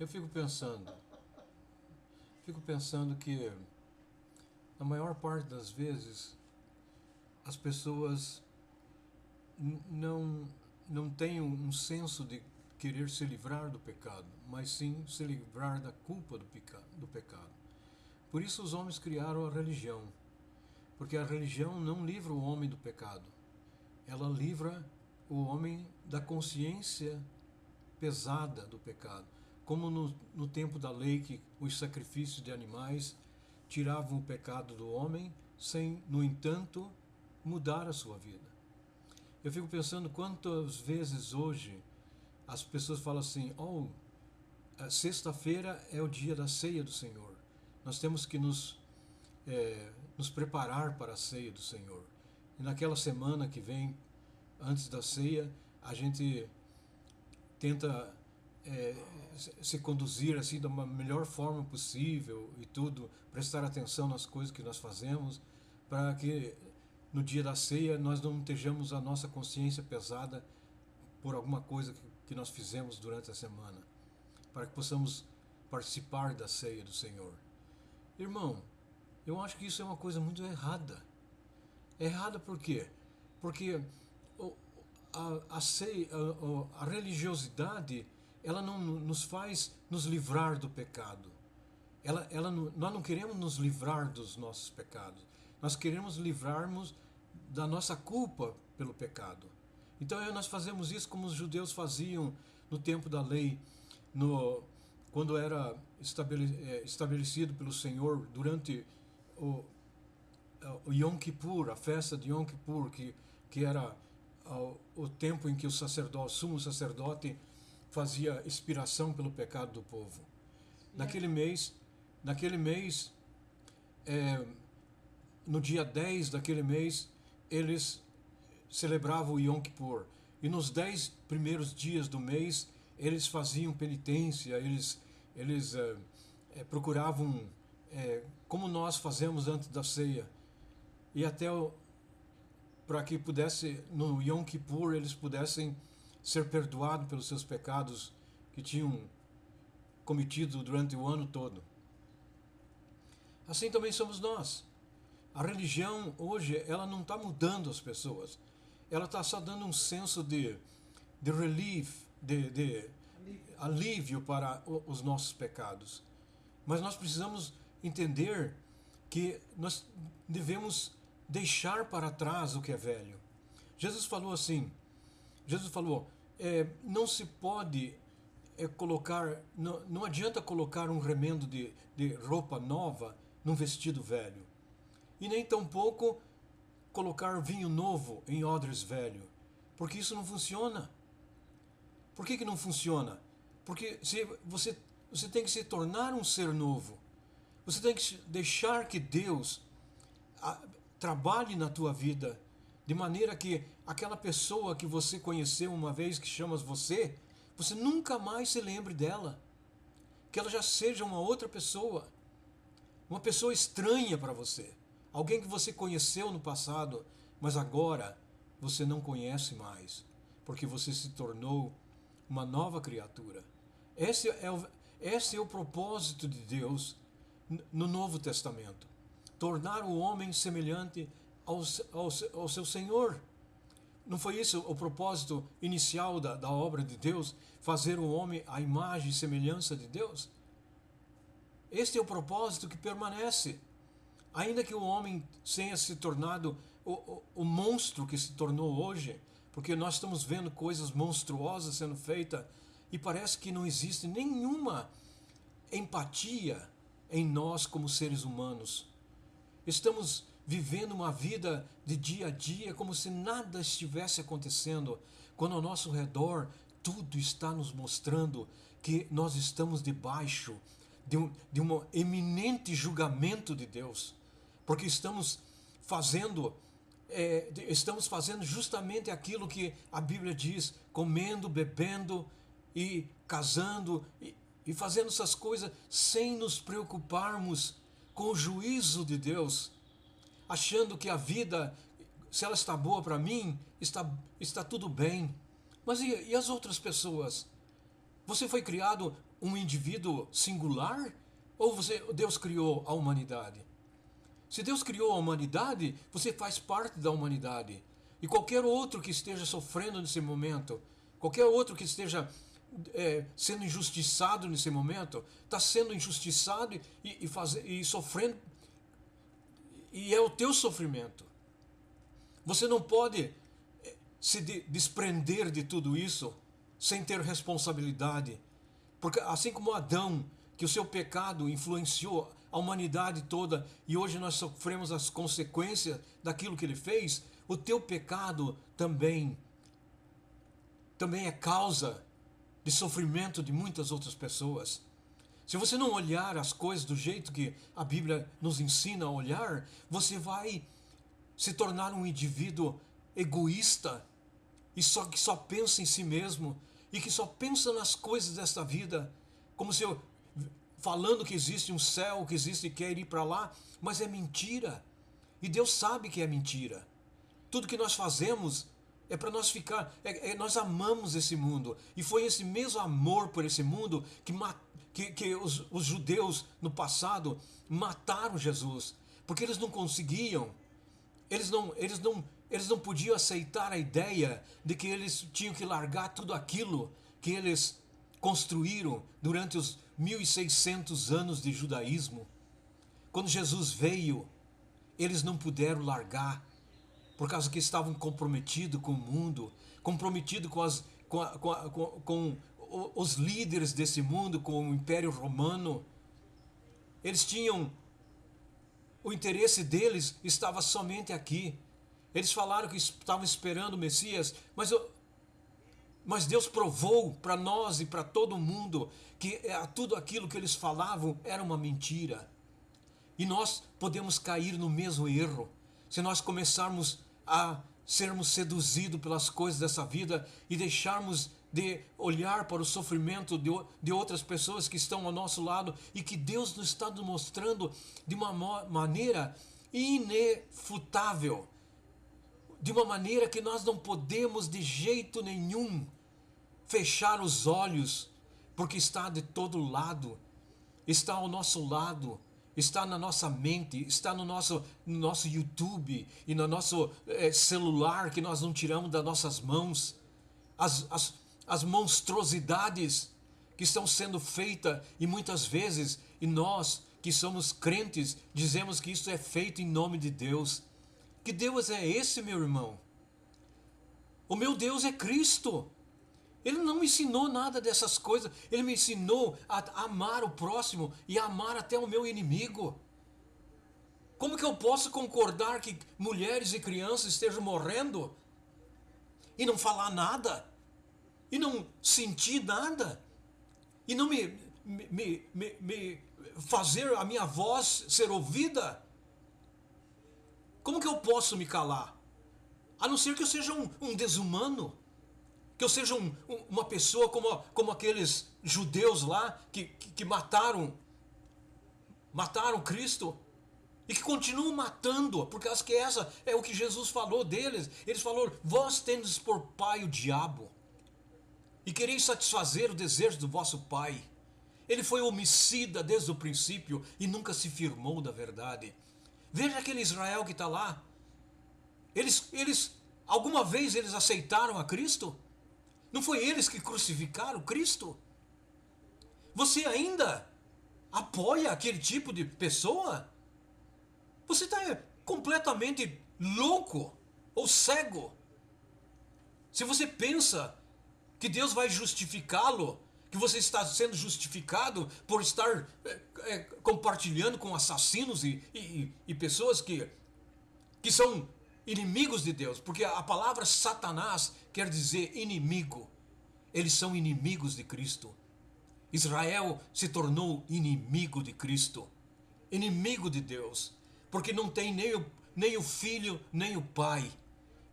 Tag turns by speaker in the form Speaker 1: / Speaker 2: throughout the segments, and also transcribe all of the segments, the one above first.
Speaker 1: Eu fico pensando que a maior parte das vezes as pessoas não não têm um senso de querer se livrar do pecado, mas sim se livrar da culpa do pecado. Por isso os homens criaram a religião, porque a religião não livra o homem do pecado, ela livra o homem da consciência pesada do pecado. Como no tempo da lei, que os sacrifícios de animais tiravam o pecado do homem, sem, no entanto, mudar a sua vida. Eu fico pensando quantas vezes hoje as pessoas falam assim: oh, sexta-feira é o dia da ceia do Senhor. Nós temos que nos preparar para a ceia do Senhor. E naquela semana que vem, antes da ceia, a gente tenta se conduzir assim da melhor forma possível e tudo, prestar atenção nas coisas que nós fazemos, para que no dia da ceia nós não estejamos a nossa consciência pesada por alguma coisa que nós fizemos durante a semana, para que possamos participar da ceia do Senhor. Irmão, eu acho que isso é uma coisa muito errada. Errada por quê? Porque a religiosidade, ela não nos faz nos livrar do pecado. Nós não queremos nos livrar dos nossos pecados. Nós queremos livrarmos da nossa culpa pelo pecado. Então nós fazemos isso como os judeus faziam no tempo da lei, quando era estabelecido pelo Senhor durante o Yom Kippur, a festa de Yom Kippur, que era o tempo em que o sumo sacerdote fazia expiação pelo pecado do povo. Naquele mês, no dia 10 daquele mês, eles celebravam o Yom Kippur. E nos 10 primeiros dias do mês, eles faziam penitência, eles procuravam, como nós fazemos antes da ceia. E até para que pudesse, no Yom Kippur, eles pudessem ser perdoados pelos seus pecados que tinham cometido durante o ano todo. Assim também somos nós. A religião hoje, ela não está mudando as pessoas. Ela está só dando um senso de relief, de alívio para os nossos pecados. Mas nós precisamos entender que nós devemos deixar para trás o que é velho. Jesus falou assim, não se pode colocar, não adianta colocar um remendo de roupa nova num vestido velho. E nem tampouco colocar vinho novo em odres velho, porque isso não funciona. Por que não funciona? Porque você tem que se tornar um ser novo. Você tem que deixar que Deus trabalhe na tua vida, de maneira que aquela pessoa que você conheceu uma vez, que chamas você nunca mais se lembre dela. Que ela já seja uma outra pessoa. Uma pessoa estranha para você. Alguém que você conheceu no passado, mas agora você não conhece mais, porque você se tornou uma nova criatura. Esse é o propósito de Deus no Novo Testamento. Tornar o homem semelhante ao seu Senhor. Não foi isso o propósito inicial da obra de Deus? Fazer o homem à imagem e semelhança de Deus? Este é o propósito que permanece. Ainda que o homem tenha se tornado o monstro que se tornou hoje, porque nós estamos vendo coisas monstruosas sendo feitas e parece que não existe nenhuma empatia em nós como seres humanos. Estamos vivendo uma vida de dia a dia como se nada estivesse acontecendo, quando ao nosso redor tudo está nos mostrando que nós estamos debaixo de um eminente julgamento de Deus, porque estamos fazendo justamente aquilo que a Bíblia diz, comendo, bebendo e casando e fazendo essas coisas sem nos preocuparmos com o juízo de Deus, achando que a vida, se ela está boa para mim, está tudo bem. Mas e as outras pessoas? Você foi criado um indivíduo singular? Ou Deus criou a humanidade? Se Deus criou a humanidade, você faz parte da humanidade. E qualquer outro que esteja sofrendo nesse momento, qualquer outro que esteja sendo injustiçado nesse momento, está sendo injustiçado e sofrendo, e é o teu sofrimento. Você não pode se desprender de tudo isso sem ter responsabilidade. Porque assim como Adão, que o seu pecado influenciou a humanidade toda e hoje nós sofremos as consequências daquilo que ele fez, o teu pecado também é causa de sofrimento de muitas outras pessoas. Se você não olhar as coisas do jeito que a Bíblia nos ensina a olhar, você vai se tornar um indivíduo egoísta e que só pensa em si mesmo e que só pensa nas coisas desta vida, como se falando que existe um céu, que existe e quer ir para lá, mas é mentira. E Deus sabe que é mentira. Tudo que nós fazemos é para nós ficar, nós amamos esse mundo. E foi esse mesmo amor por esse mundo que os judeus no passado mataram Jesus. Porque eles não conseguiam, eles não podiam aceitar a ideia de que eles tinham que largar tudo aquilo que eles construíram durante os 1600 anos de judaísmo. Quando Jesus veio, eles não puderam largar, por causa que estavam comprometidos com o mundo, comprometidos com os líderes desse mundo, com o Império Romano. Eles tinham, o interesse deles estava somente aqui. Eles falaram que estavam esperando o Messias, mas Deus provou para nós e para todo mundo que tudo aquilo que eles falavam era uma mentira. E nós podemos cair no mesmo erro se nós começarmos a sermos seduzidos pelas coisas dessa vida e deixarmos de olhar para o sofrimento de outras pessoas que estão ao nosso lado e que Deus nos está nos mostrando de uma maneira inefutável, de uma maneira que nós não podemos de jeito nenhum fechar os olhos, porque está de todo lado, está ao nosso lado, está na nossa mente, está no nosso YouTube e no nosso celular que nós não tiramos das nossas mãos. As monstruosidades que estão sendo feitas e muitas vezes, e nós que somos crentes, dizemos que isso é feito em nome de Deus. Que Deus é esse, meu irmão? O meu Deus é Cristo. Ele não me ensinou nada dessas coisas. Ele me ensinou a amar o próximo e a amar até o meu inimigo. Como que eu posso concordar que mulheres e crianças estejam morrendo e não falar nada? E não sentir nada? E não me fazer a minha voz ser ouvida? Como que eu posso me calar? A não ser que eu seja um desumano. Que eu seja uma pessoa como aqueles judeus lá que mataram Cristo e que continuam matando, por causa que essa é o que Jesus falou deles. Eles falaram: vós tendes por pai o diabo e quereis satisfazer o desejo do vosso pai. Ele foi homicida desde o princípio e nunca se firmou da verdade. Veja aquele Israel que está lá. Alguma vez eles aceitaram a Cristo? Não foi eles que crucificaram Cristo? Você ainda apoia aquele tipo de pessoa? Você está completamente louco ou cego. Se você pensa que Deus vai justificá-lo, que você está sendo justificado por estar compartilhando com assassinos e pessoas que são inimigos de Deus, porque a palavra Satanás quer dizer inimigo. Eles são inimigos de Cristo. Israel se tornou inimigo de Cristo, inimigo de Deus, porque não tem nem o filho nem o pai.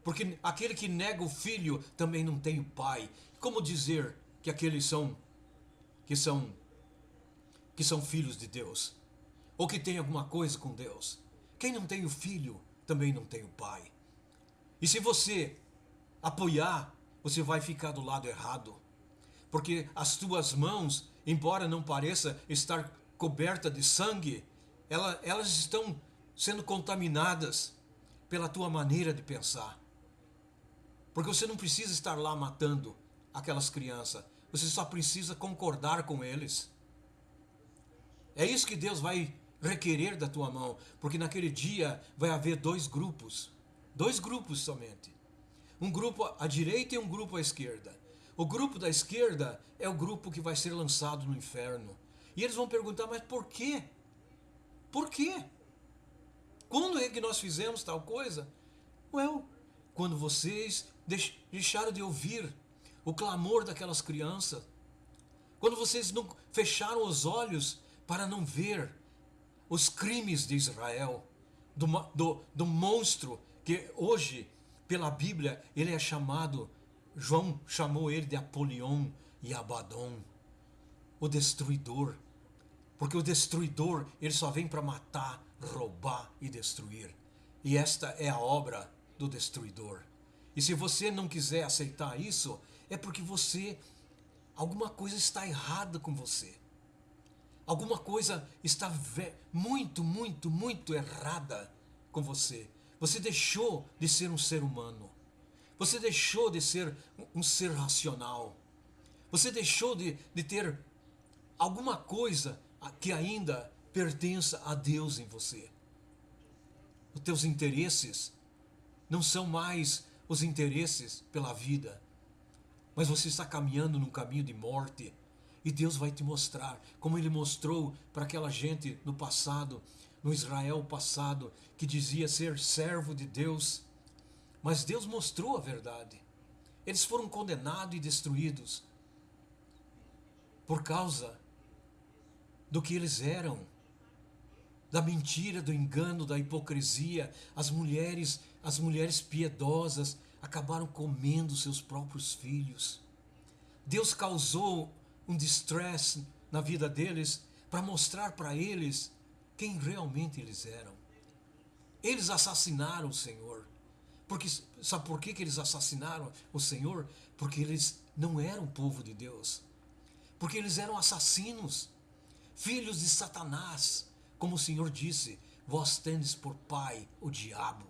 Speaker 1: Porque aquele que nega o filho também não tem o pai. Como dizer que aqueles são filhos de Deus? Ou que tem alguma coisa com Deus? Quem não tem o filho também não tem o pai. E se você apoiar, você vai ficar do lado errado. Porque as tuas mãos embora não pareça estar coberta de sangue, elas estão sendo contaminadas pela tua maneira de pensar. Porque você não precisa estar lá matando aquelas crianças. Você só precisa concordar com eles. É isso que Deus vai requerer da tua mão. Porque naquele dia vai haver dois grupos. Dois grupos somente. Um grupo à direita e um grupo à esquerda. O grupo da esquerda é o grupo que vai ser lançado no inferno. E eles vão perguntar, mas por quê? Por quê? Quando é que nós fizemos tal coisa? Quando vocês deixaram de ouvir o clamor daquelas crianças. Quando vocês não fecharam os olhos para não ver os crimes de Israel. Do monstro que hoje, pela Bíblia, ele é chamado, João chamou ele de Apolion e Abaddon, o destruidor. Porque o destruidor, ele só vem para matar, roubar e destruir. E esta é a obra do destruidor. E se você não quiser aceitar isso, é porque alguma coisa está errada com você. Alguma coisa está muito, muito, muito errada com você. Você deixou de ser um ser humano. Você deixou de ser um ser racional. Você deixou de ter alguma coisa que ainda pertença a Deus em você. Os teus interesses não são mais os interesses pela vida, mas você está caminhando num caminho de morte. E Deus vai te mostrar, como Ele mostrou para aquela gente no passado, no Israel passado, que dizia ser servo de Deus. Mas Deus mostrou a verdade. Eles foram condenados e destruídos por causa do que eles eram, da mentira, do engano, da hipocrisia. As mulheres piedosas acabaram comendo seus próprios filhos. Deus causou um distress na vida deles para mostrar para eles quem realmente eles eram. Eles assassinaram o Senhor. Sabe por que eles assassinaram o Senhor? Porque eles não eram povo de Deus. Porque eles eram assassinos, filhos de Satanás. Como o Senhor disse, vós tendes por pai o diabo.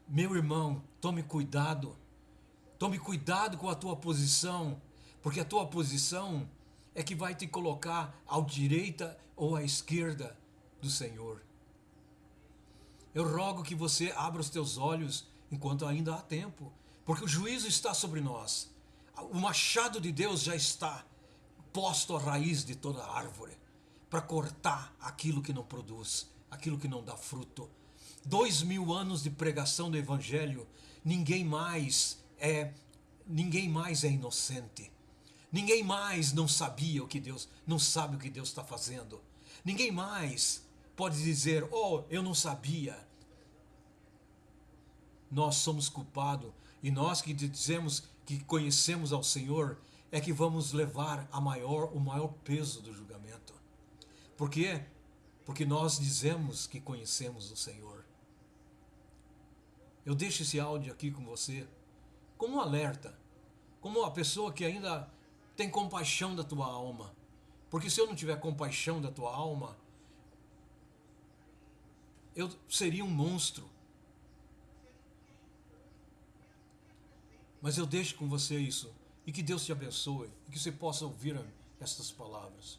Speaker 1: Meu irmão, tome cuidado. Tome cuidado com a tua posição, porque a tua posição é que vai te colocar à direita ou à esquerda do Senhor. Eu rogo que você abra os teus olhos enquanto ainda há tempo, porque o juízo está sobre nós. O machado de Deus já está posto à raiz de toda árvore, para cortar aquilo que não produz, aquilo que não dá fruto. 2000 anos de pregação do Evangelho, ninguém mais é inocente. Ninguém mais não sabia o que Deus, não sabe o que Deus está fazendo. Ninguém mais pode dizer, eu não sabia. Nós somos culpados, e nós que dizemos que conhecemos ao Senhor, é que vamos levar o maior peso do julgamento. Por quê? Porque nós dizemos que conhecemos o Senhor. Eu deixo esse áudio aqui com você como um alerta, como uma pessoa que ainda tem compaixão da tua alma. Porque se eu não tiver compaixão da tua alma, eu seria um monstro. Mas eu deixo com você isso. E que Deus te abençoe. E que você possa ouvir estas palavras.